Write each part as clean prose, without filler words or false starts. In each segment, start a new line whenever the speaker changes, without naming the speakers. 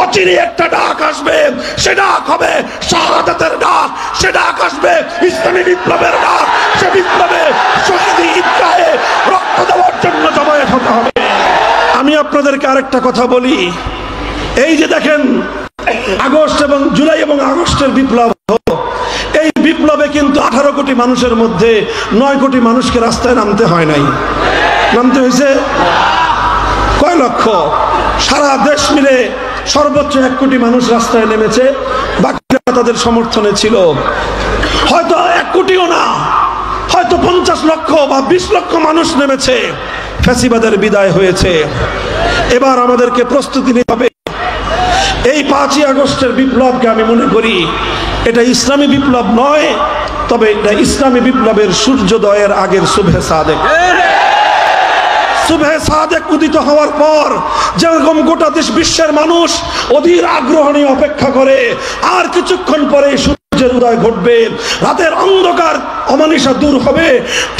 অচিরে একটা ডাক আসবে, সে ডাক হবে শাহাদাতের ডাক, সে ডাক আসবে ইসলামী বিপ্লবের ডাক। সে বিপ্লবে শহীদি ঈদগাহে রক্ত দেওয়ার জন্য জমায়েত হতে হবে। আমি আপনাদেরকে আরেকটা কথা বলি, এই যে দেখেন আগস্ট এবং জুলাই এবং আগস্টের বিপ্লব, এই বিপ্লবে কিন্তু 18 কোটি মানুষের মধ্যে 9 কোটি মানুষকে রাস্তায় নামতে হয় নাই। নামতে হয়েছে কয় লক্ষ? সারা দেশ মিলে সর্বোচ্চ 1 কোটি মানুষ রাস্তায় নেমেছে, বাকিরা তাদের সমর্থনে ছিল। হয়তো 1 কোটিও না, হয়তো 50 লক্ষ বা 20 লক্ষ মানুষ নেমেছে, ফ্যাসিবাদের বিদায় হয়েছে। এবার আমাদেরকে প্রস্তুতি নিতে হবে। এই 5ই আগস্টের বিপ্লবকে আমি মনে করি এটা ইসলামী বিপ্লব নয়, তবে এটা ইসলামী বিপ্লবের সূর্যোদয়ের আগের সুবহে সাদেক। সুবহে সাদেক উদিত হওয়ার পর যেরকম গোটা দেশ বিশ্বের মানুষ অধীর আগ্রহ নিয়ে অপেক্ষা করে, আর কিছুক্ষণ পরে সূর্যের উদয় ঘটবে, রাতের অন্ধকার অমানিসা দূর হবে,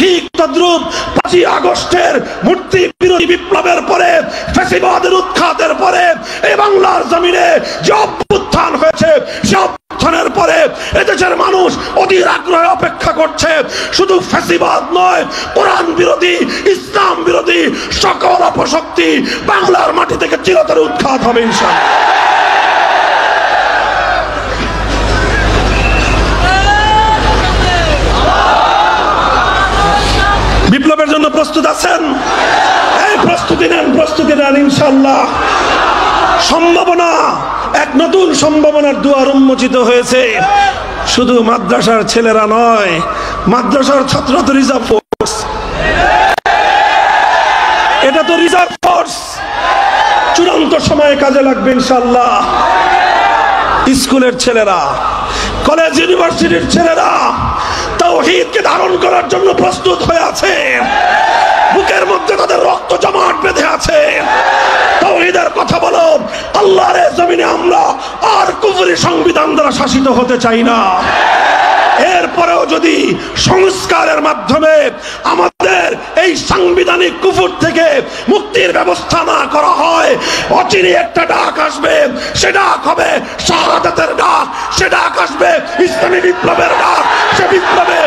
ঠিক তদ্রূপ 5ই আগস্টের মূর্তি বিরোধী বিপ্লবের পরে, ফ্যাসিবাদের উৎখাতের পরে এই বাংলার জমিনে যে অভ্যুত্থান হয়েছে, সে অভ্যুত্থানের পরে এদেশের মানুষ অধীর আগ্রহে অপেক্ষা করছে শুধু ফ্যাসিবাদ নয়, কোরআন বিরোধী, ইসলাম বিরোধী সকল অপশক্তি বাংলার মাটি থেকে চিরতরে উৎখাত হবে ইনশাআল্লাহ। বিপ্লবের জন্য প্রস্তুত আছেন? এই প্রস্তুতি নেন ইনশাআল্লাহ। সম্ভাবনা, এক নতুন সম্ভাবনার দুয়ার উন্মোচিত হয়েছে। শুধু মাদ্রাসার ছেলেরা নয়, মাদ্রাসার ছাত্র তো রিজার্ভ ফোর্স, এটা তো রিজার্ভ ফোর্স, চূড়ান্ত সময়ে কাজে লাগবে ইনশাআল্লাহ। স্কুলের ছেলেরা, কলেজ ইউনিভার্সিটির ছেলেরা তাওহীদকে ধারণ করার জন্য প্রস্তুত হয়ে আছে, বুকের মধ্যে তাদের রক্ত জমাট বেঁধে আছে। তাওহীদের কথা বলো, আল্লাহর জমিনে আমরা আর কুফরি সংবিধান দ্বারা শাসিত হতে চাই না। এরপরেও যদি সংস্কারের মাধ্যমে আমাদের এই সাংবিধানিক কুফর থেকে মুক্তির ব্যবস্থা না করা হয়, অচিরে একটা ডাক আসবে, সে ডাক হবে শাহাদাতের ডাক, সে ডাক আসবে ইসলামী বিপ্লবের ডাক। সে বিপ্লবে